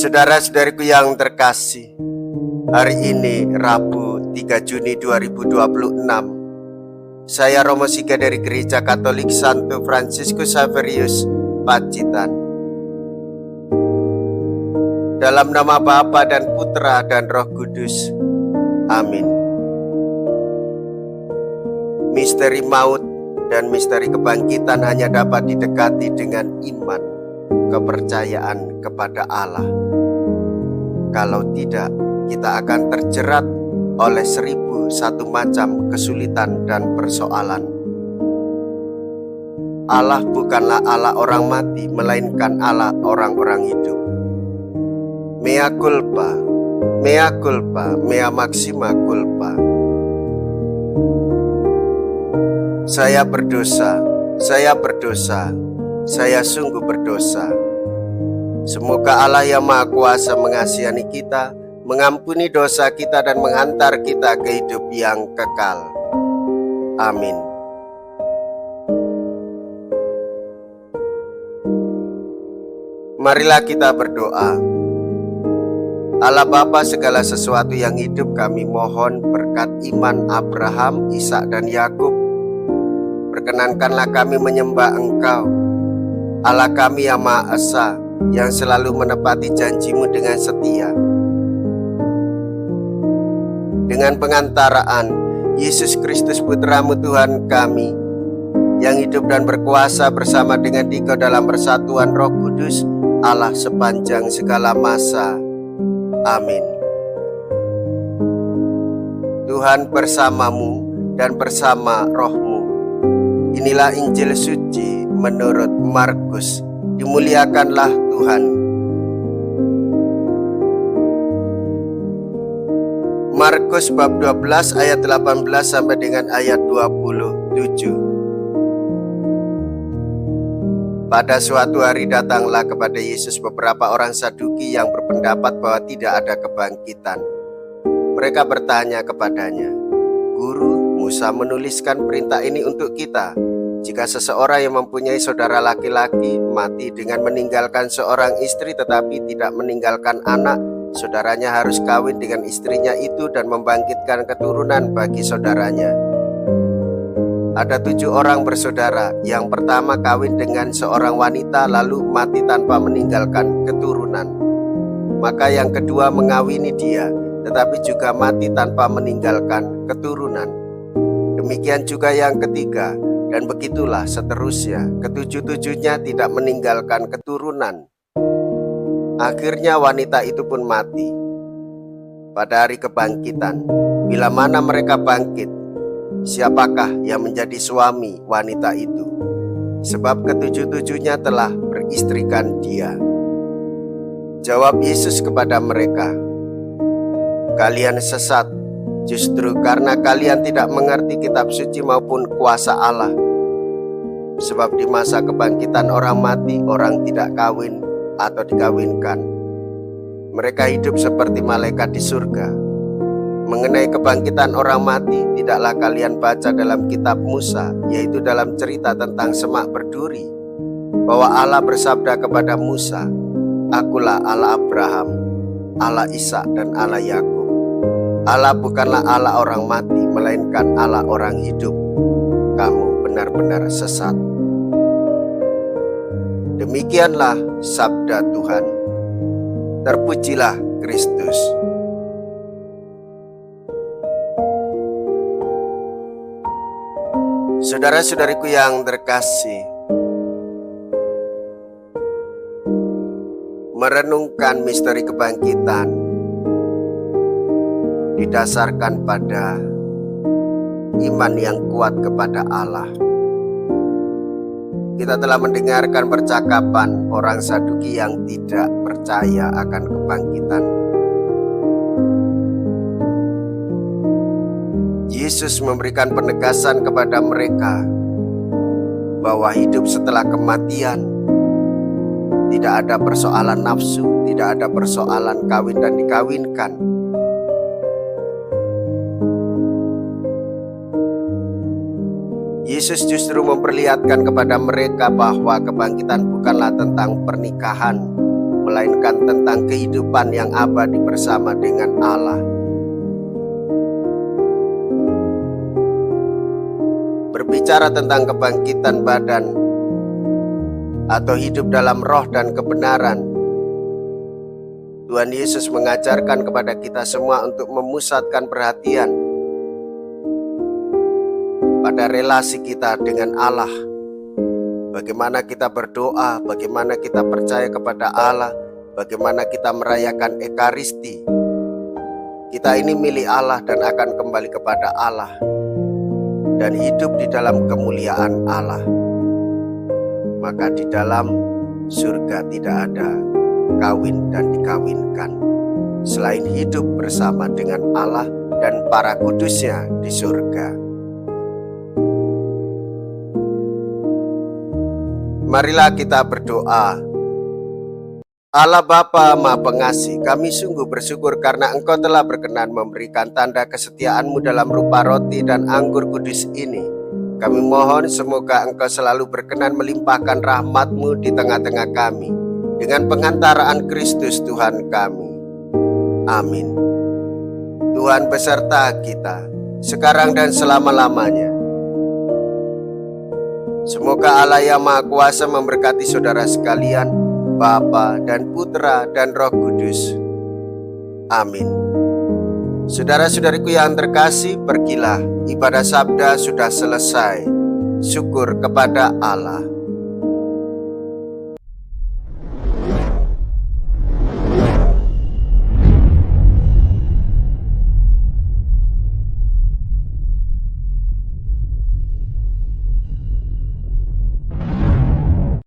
Saudara-saudariku yang terkasih, hari ini Rabu 3 Juni 2026. Saya Romo Siga dari Gereja Katolik Santo Fransiskus Xaverius, Pacitan. Dalam nama Bapa dan Putra dan Roh Kudus. Amin. Misteri maut dan misteri kebangkitan hanya dapat didekati dengan iman, kepercayaan kepada Allah. Kalau tidak, kita akan terjerat oleh 1001 macam kesulitan dan persoalan. Allah bukanlah Allah orang mati, melainkan Allah orang-orang hidup. Mea culpa, mea culpa, mea maxima culpa. Saya berdosa, saya sungguh berdosa. Semoga Allah yang Maha Kuasa mengasihani kita, mengampuni dosa kita dan menghantar kita ke hidup yang kekal. Amin. Marilah kita berdoa. Allah Bapa segala sesuatu yang hidup, kami mohon berkat iman Abraham, Ishak dan Yakub. Perkenankanlah kami menyembah Engkau, Allah kami yang Maha Esa, yang selalu menepati janji-Mu dengan setia. Dengan pengantaraan Yesus Kristus Putra-Mu Tuhan kami, yang hidup dan berkuasa bersama dengan Dikau dalam persatuan Roh Kudus, Allah sepanjang segala masa. Amin. Tuhan bersamamu dan bersama rohmu. Inilah Injil suci menurut Markus. Dimuliakanlah Tuhan. Markus bab 12 ayat 18 sampai dengan ayat 27. Pada suatu hari datanglah kepada Yesus beberapa orang Saduki yang berpendapat bahwa tidak ada kebangkitan. Mereka bertanya kepadanya, "Guru, Musa menuliskan perintah ini untuk kita. Jika seseorang yang mempunyai saudara laki-laki mati dengan meninggalkan seorang istri tetapi tidak meninggalkan anak, saudaranya harus kawin dengan istrinya itu dan membangkitkan keturunan bagi saudaranya. Ada 7 orang bersaudara. Yang pertama kawin dengan seorang wanita lalu mati tanpa meninggalkan keturunan. Maka yang kedua mengawini dia, tetapi juga mati tanpa meninggalkan keturunan. Demikian juga yang ketiga, dan begitulah seterusnya. Ketujuh-tujuhnya tidak meninggalkan keturunan. Akhirnya wanita itu pun mati. Pada hari kebangkitan, bila mana mereka bangkit, siapakah yang menjadi suami wanita itu? Sebab ketujuh-tujuhnya telah beristrikan dia." Jawab Yesus kepada mereka, "Kalian sesat, justru karena kalian tidak mengerti kitab suci maupun kuasa Allah. Sebab di masa kebangkitan orang mati, orang tidak kawin atau dikawinkan. Mereka hidup seperti malaikat di surga. Mengenai kebangkitan orang mati, tidaklah kalian baca dalam kitab Musa, yaitu dalam cerita tentang semak berduri, bahwa Allah bersabda kepada Musa, 'Akulah Allah Abraham, Allah Ishak dan Allah Yakub.' Allah bukanlah Allah orang mati, melainkan Allah orang hidup. Kamu benar-benar sesat." Demikianlah sabda Tuhan. Terpujilah Kristus. Saudara-saudariku yang terkasih, merenungkan misteri kebangkitan didasarkan pada iman yang kuat kepada Allah. Kita telah mendengarkan percakapan orang Saduki yang tidak percaya akan kebangkitan. Yesus memberikan penegasan kepada mereka bahwa hidup setelah kematian tidak ada persoalan nafsu, tidak ada persoalan kawin dan dikawinkan. Yesus justru memperlihatkan kepada mereka bahwa kebangkitan bukanlah tentang pernikahan, melainkan tentang kehidupan yang abadi bersama dengan Allah. Berbicara tentang kebangkitan badan atau hidup dalam roh dan kebenaran, Tuhan Yesus mengajarkan kepada kita semua untuk memusatkan perhatian pada relasi kita dengan Allah. Bagaimana kita berdoa, bagaimana kita percaya kepada Allah, bagaimana kita merayakan Ekaristi. Kita ini milik Allah dan akan kembali kepada Allah dan hidup di dalam kemuliaan Allah. Maka di dalam surga tidak ada kawin dan dikawinkan, selain hidup bersama dengan Allah dan para kudusnya di surga. Marilah kita berdoa. Allah Bapa Maha Pengasih, kami sungguh bersyukur karena Engkau telah berkenan memberikan tanda kesetiaan-Mu dalam rupa roti dan anggur kudus ini. Kami mohon semoga Engkau selalu berkenan melimpahkan rahmat-Mu di tengah-tengah kami dengan pengantaraan Kristus Tuhan kami. Amin. Tuhan beserta kita sekarang dan selama-lamanya. Semoga Allah yang Maha Kuasa memberkati saudara sekalian, Bapa dan Putra dan Roh Kudus. Amin. Saudara-saudariku yang terkasih, pergilah, ibadah sabda sudah selesai. Syukur kepada Allah.